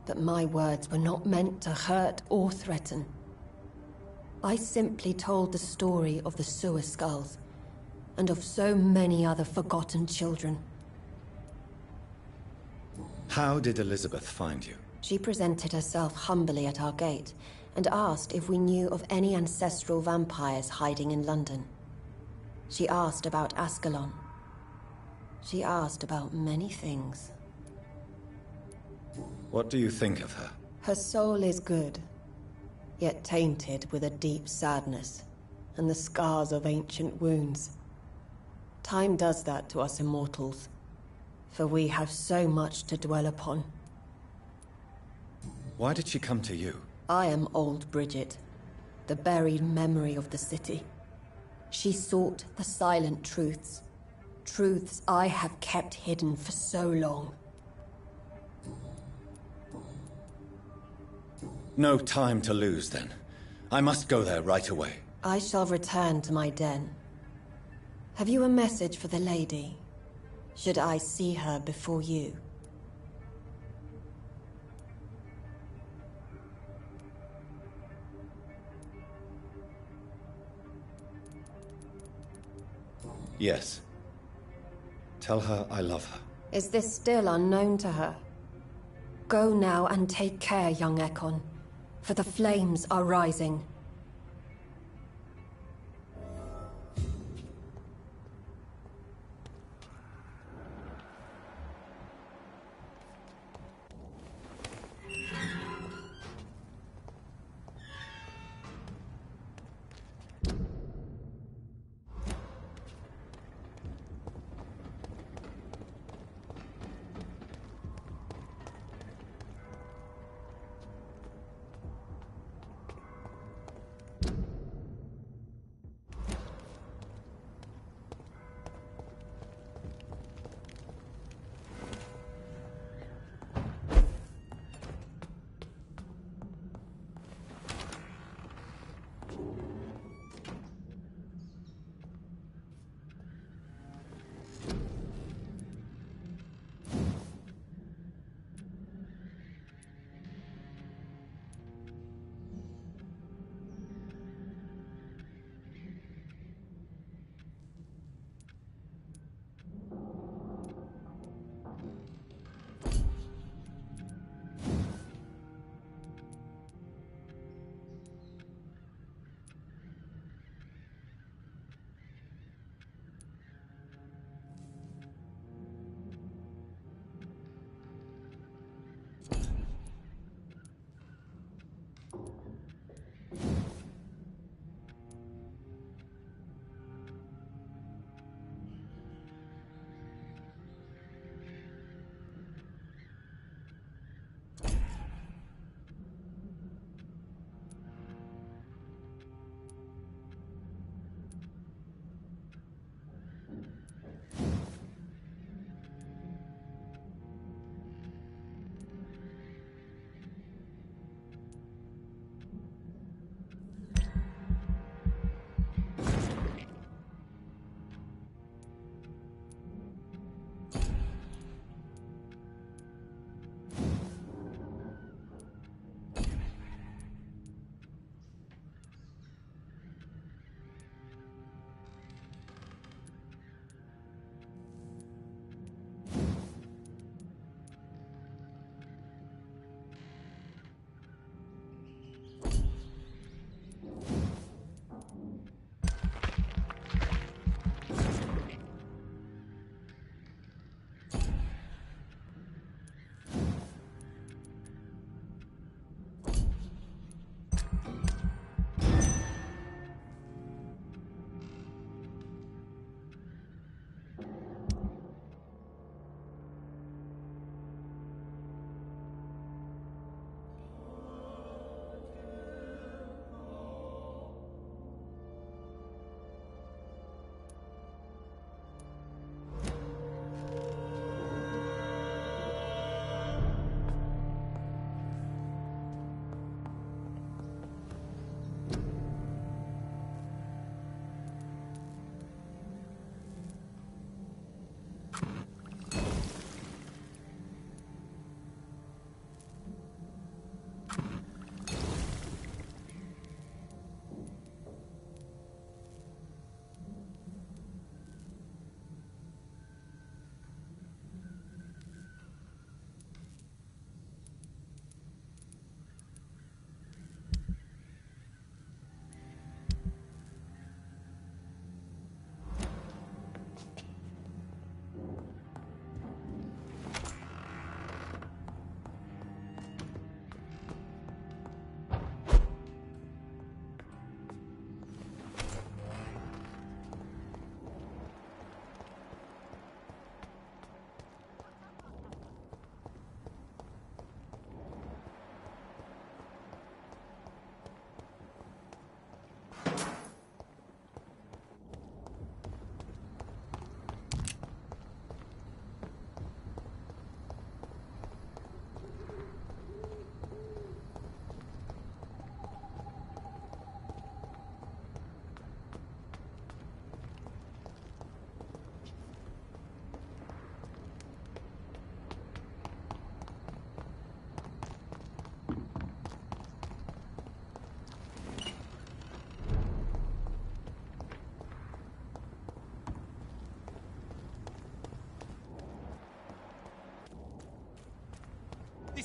Speaker 12: but my words were not meant to hurt or threaten. I simply told the story of the sewer skulls, and of so many other forgotten children.
Speaker 4: How did Elizabeth find you?
Speaker 12: She presented herself humbly at our gate, and asked if we knew of any ancestral vampires hiding in London. She asked about Ascalon. She asked about many things.
Speaker 4: What do you think of her?
Speaker 12: Her soul is good, yet tainted with a deep sadness, and the scars of ancient wounds. Time does that to us immortals, for we have so much to dwell upon.
Speaker 4: Why did she come to you?
Speaker 12: I am old Bridget, the buried memory of the city. She sought the silent truths. Truths I have kept hidden for so long.
Speaker 4: No time to lose, then. I must go there right away.
Speaker 12: I shall return to my den. Have you a message for the lady? Should I see her before you?
Speaker 4: Yes. Tell her I love her.
Speaker 12: Is this still unknown to her? Go now and take care, young Ekon, for the flames are rising.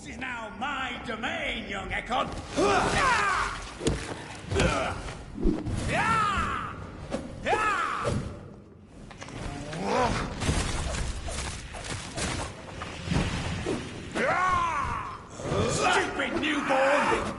Speaker 8: This is now my domain, young Ekon. Stupid newborn!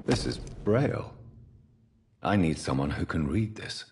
Speaker 4: This is Braille. I need someone who can read this.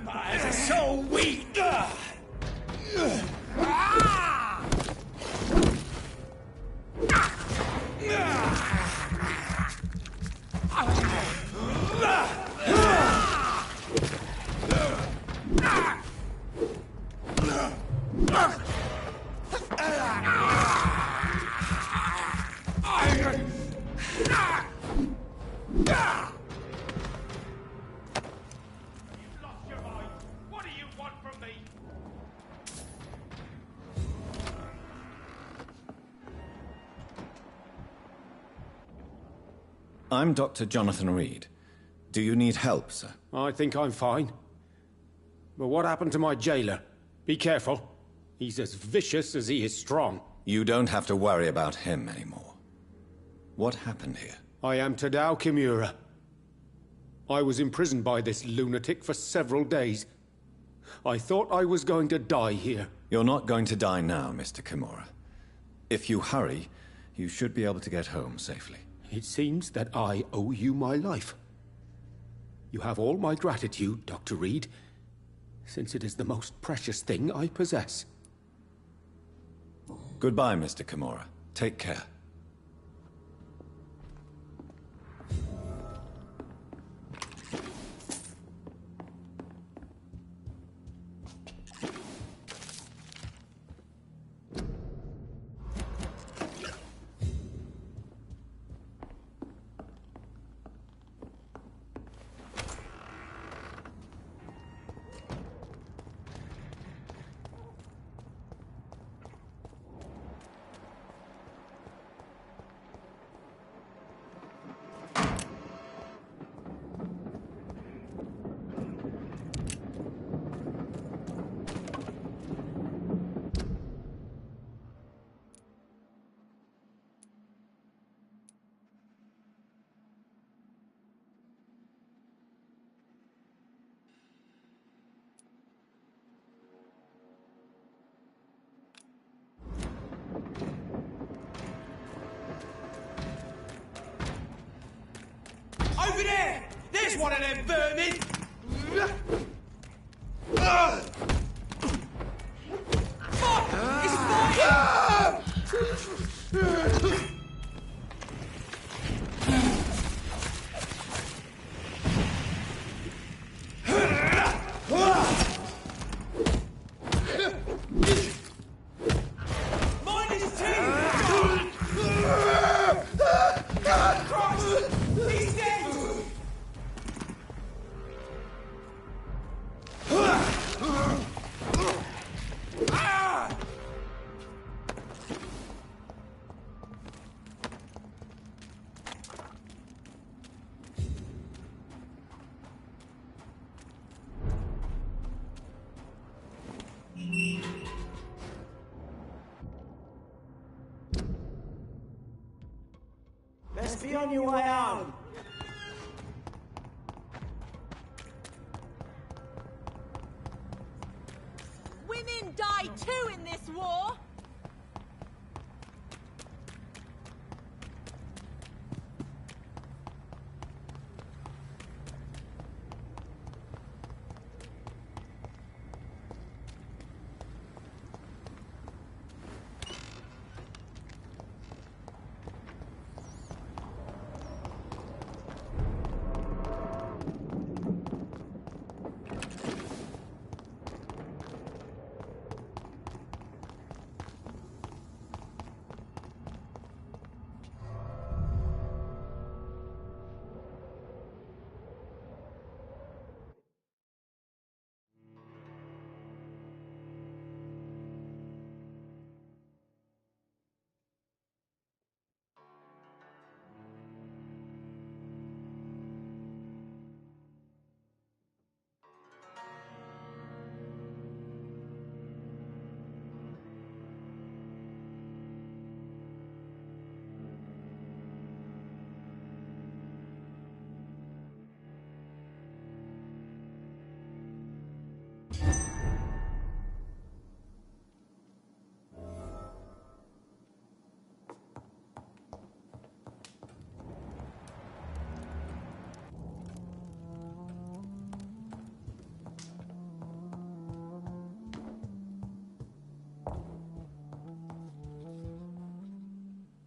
Speaker 8: Vampires are so weak!
Speaker 4: I'm Dr. Jonathan Reed. Do you need help, sir?
Speaker 13: I think I'm fine. But what happened to my jailer? Be careful. He's as vicious as he is strong.
Speaker 4: You don't have to worry about him anymore. What happened here?
Speaker 13: I am Tadao Kimura. I was imprisoned by this lunatic for several days. I thought I was going to die here.
Speaker 4: You're not going to die now, Mr. Kimura. If you hurry, you should be able to get home safely.
Speaker 13: It seems that I owe you my life. You have all my gratitude, Dr. Reed, since it is the most precious thing I possess.
Speaker 4: Goodbye, Mr. Kimura. Take care.
Speaker 2: Here's one of them vermin!
Speaker 14: Best be on your way home.
Speaker 3: Women die too in this war!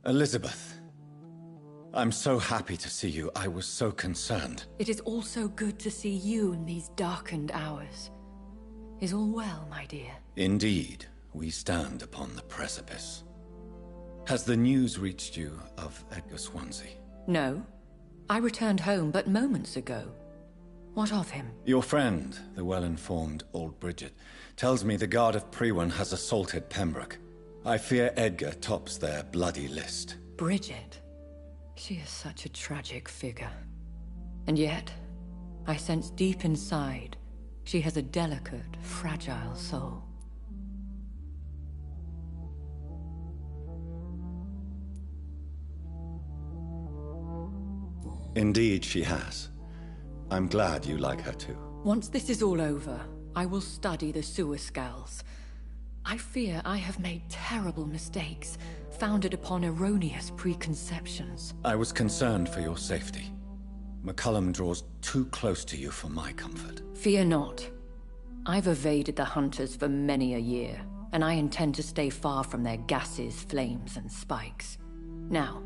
Speaker 4: Elizabeth, I'm so happy to see you. I was so concerned.
Speaker 5: It is also good to see you in these darkened hours. Is all well, my dear?
Speaker 4: Indeed, we stand upon the precipice. Has the news reached you of Edgar Swansea?
Speaker 5: No. I returned home but moments ago. What of him?
Speaker 4: Your friend, the well-informed old Bridget, tells me the Guard of Priwen has assaulted Pembroke. I fear Edgar tops their bloody list.
Speaker 5: Bridget? She is such a tragic figure. And yet, I sense deep inside, she has a delicate, fragile soul.
Speaker 4: Indeed, she has. I'm glad you like her too.
Speaker 5: Once this is all over, I will study the sewer skulls. I fear I have made terrible mistakes, founded upon erroneous preconceptions.
Speaker 4: I was concerned for your safety. McCullum draws too close to you for my comfort.
Speaker 5: Fear not. I've evaded the hunters for many a year, and I intend to stay far from their gases, flames, and spikes. Now,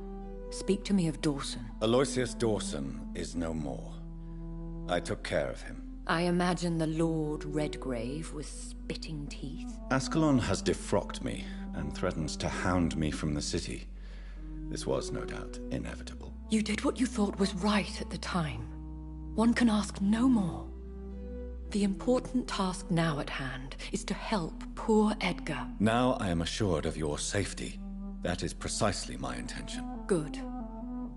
Speaker 5: speak to me of Dawson.
Speaker 4: Aloysius Dawson is no more. I took care of him.
Speaker 5: I imagine the Lord Redgrave with spitting teeth.
Speaker 4: Ascalon has defrocked me and threatens to hound me from the city. This was, no doubt, inevitable.
Speaker 5: You did what you thought was right at the time. One can ask no more. The important task now at hand is to help poor Edgar.
Speaker 4: Now I am assured of your safety. That is precisely my intention.
Speaker 5: Good.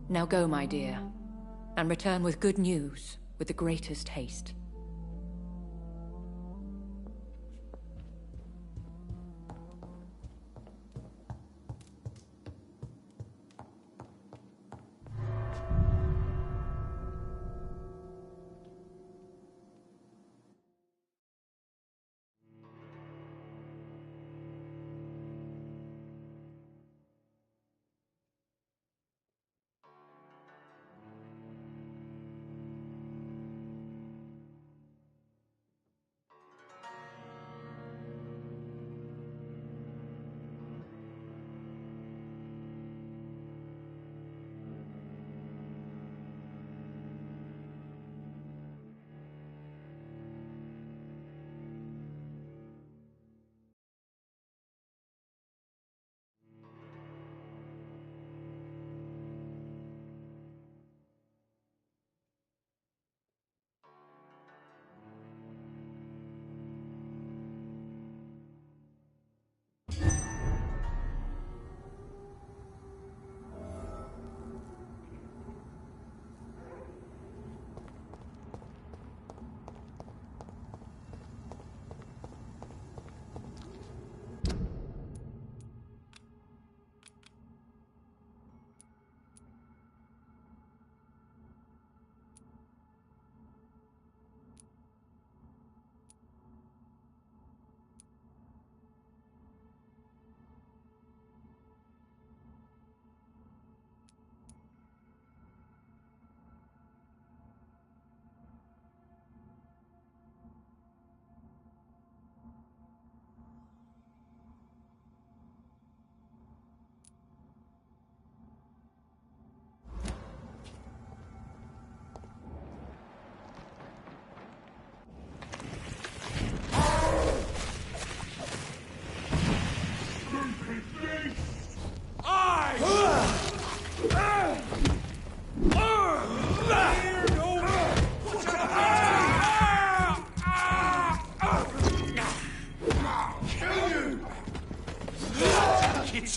Speaker 5: Now go, my dear, and return with good news with the greatest haste.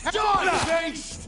Speaker 8: Die, beast!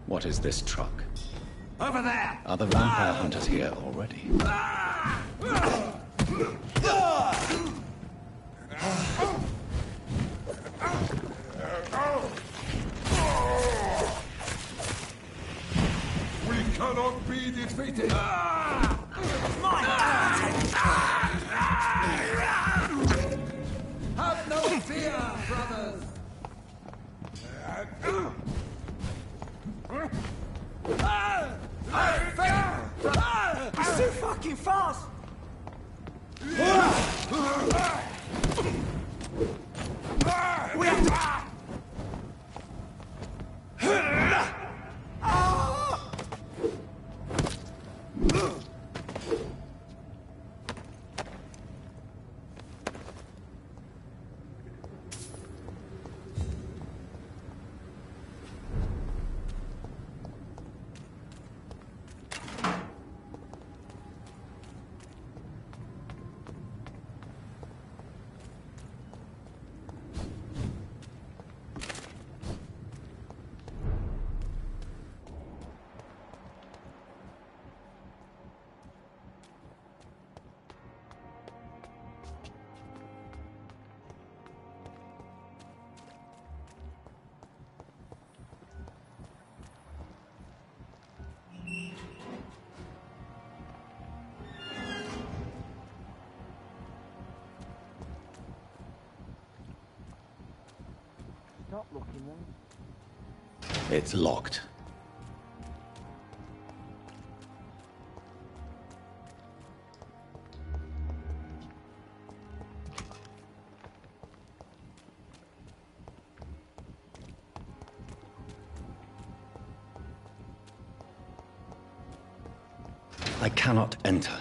Speaker 4: What is this truck?
Speaker 2: Over there!
Speaker 4: Are the vampire hunters here already?
Speaker 8: We cannot be defeated!
Speaker 11: Have no fear, brothers!
Speaker 14: He's too fucking fast! We have to... Stop looking then.
Speaker 4: It's locked. I cannot enter.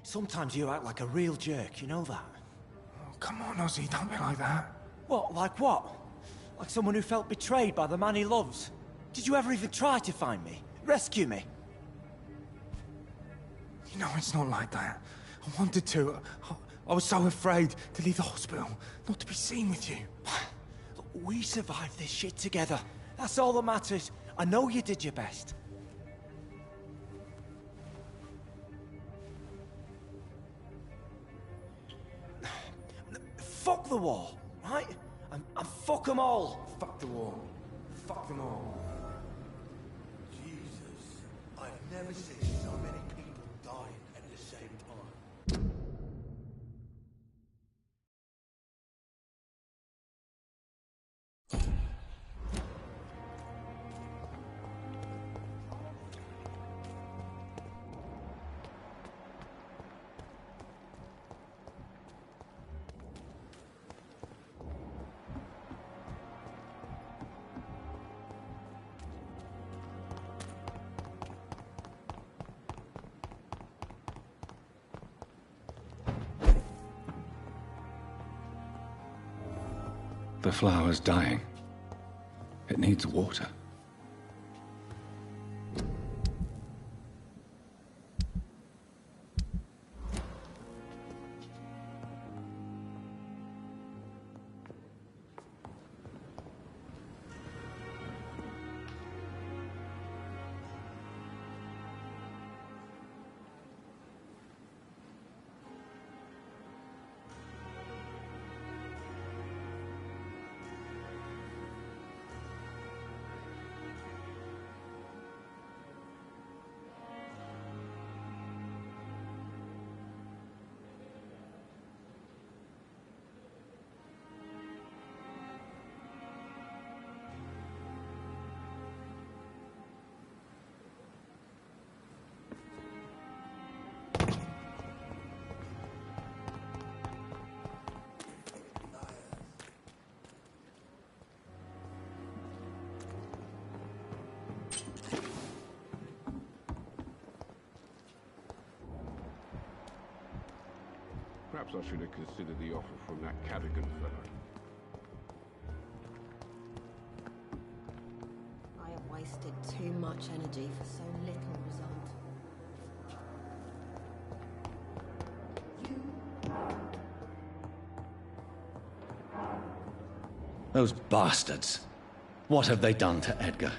Speaker 14: Sometimes you act like a real jerk, you know that?
Speaker 7: Oh, come on, Ozzy, don't be like that.
Speaker 14: What, like what? Like someone who felt betrayed by the man he loves? Did you ever even try to find me? Rescue me?
Speaker 7: You know, it's not like that. I wanted to. I was so afraid to leave the hospital, not to be seen with you.
Speaker 14: We survived this shit together. That's all that matters. I know you did your best. fuck the war, right? And fuck them all.
Speaker 8: Fuck the war. Fuck them all. Jesus, I've never seen so many people dying at the same time.
Speaker 4: The flower's dying. It needs water.
Speaker 15: Perhaps I should have considered the offer from that Cadogan fellow.
Speaker 12: I have wasted too much energy for so little result.
Speaker 4: Those bastards. What have they done to Edgar?